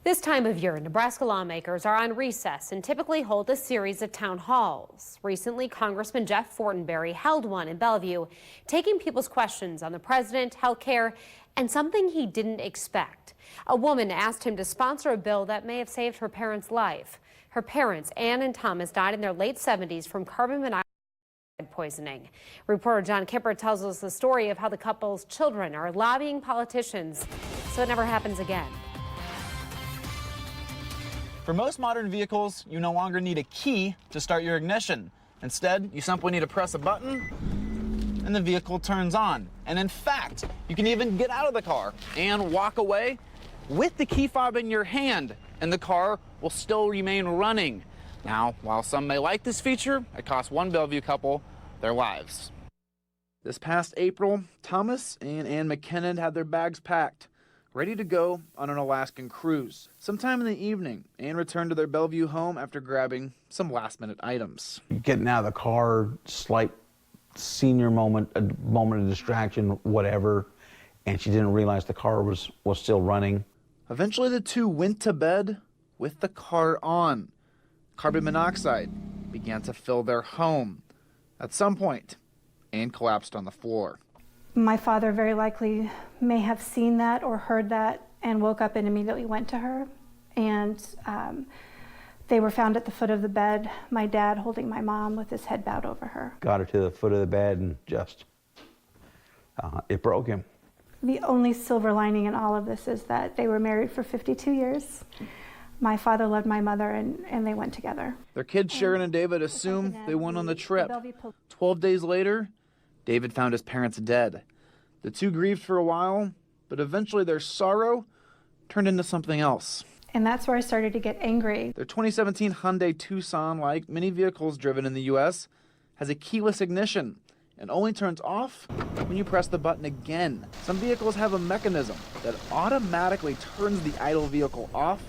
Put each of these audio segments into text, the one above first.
This time of year, Nebraska lawmakers are on recess and typically hold a series of town halls. Recently, Congressman Jeff Fortenberry held one in Bellevue, taking people's questions on the president, health care, and something he didn't expect. A woman asked him to sponsor a bill that may have saved her parents' life. Her parents, Ann and Thomas, died in their late 70s from carbon monoxide poisoning. Reporter John Kipper tells us the story of how the couple's children are lobbying politicians so it never happens again. For most modern vehicles, you no longer need a key to start your ignition. Instead, you simply need to press a button and the vehicle turns on. And in fact, you can even get out of the car and walk away with the key fob in your hand, and the car will still remain running. Now, while some may like this feature, it cost one Bellevue couple their lives. This past April, Thomas and Ann McKinnon had their bags packed, ready to go on an Alaskan cruise. Sometime in the evening, Ann returned to their Bellevue home after grabbing some last-minute items. Getting out of the car, slight senior moment, a moment of distraction, whatever, and she didn't realize the car was still running. Eventually, the two went to bed with the car on. Carbon monoxide began to fill their home. At some point, Ann collapsed on the floor. My father very likely may have seen that or heard that and woke up and immediately went to her. And they were found at the foot of the bed, my dad holding my mom with his head bowed over her. Got her to the foot of the bed and just, it broke him. The only silver lining in all of this is that they were married for 52 years. My father loved my mother, and they went together. Their kids, Sharon and David, assume they went on the trip. 12 days later, David found his parents dead. The two grieved for a while, but eventually their sorrow turned into something else. And that's where I started to get angry. Their 2017 Hyundai Tucson, like many vehicles driven in the U.S., has a keyless ignition and only turns off when you press the button again. Some vehicles have a mechanism that automatically turns the idle vehicle off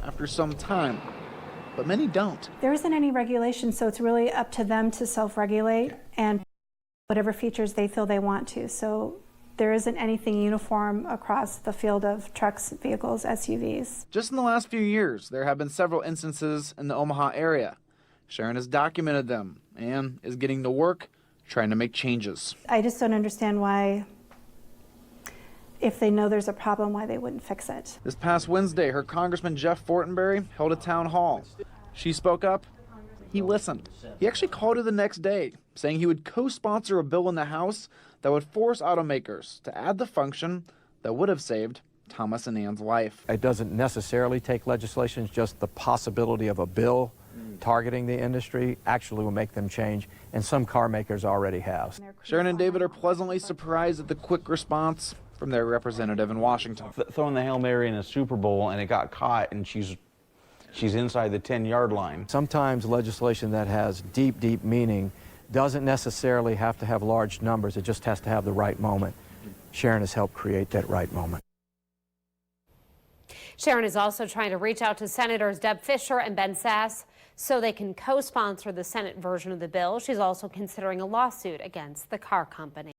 after some time, but many don't. There isn't any regulation, so it's really up to them to self-regulate and whatever features they feel they want to. So there isn't anything uniform across the field of trucks, vehicles, SUVs. Just in the last few years, there have been several instances in the Omaha area. Sharon has documented them and is getting to work trying to make changes. I just don't understand why, if they know there's a problem, why they wouldn't fix it. This past Wednesday, her Congressman Jeff Fortenberry held a town hall. She spoke up. He listened. He actually called her the next day, saying he would co-sponsor a bill in the House that would force automakers to add the function that would have saved Thomas and Ann's life. It doesn't necessarily take legislation, it's just the possibility of a bill targeting the industry actually will make them change, and some car makers already have. Sharon and David are pleasantly surprised at the quick response from their representative in Washington. Throwing the Hail Mary in a Super Bowl and it got caught, and she's inside the 10-yard line. Sometimes legislation that has deep, deep meaning doesn't necessarily have to have large numbers, it just has to have the right moment. Sharon has helped create that right moment. Sharon is also trying to reach out to Senators Deb Fischer and Ben Sasse so they can co-sponsor the Senate version of the bill. She's also considering a lawsuit against the car company.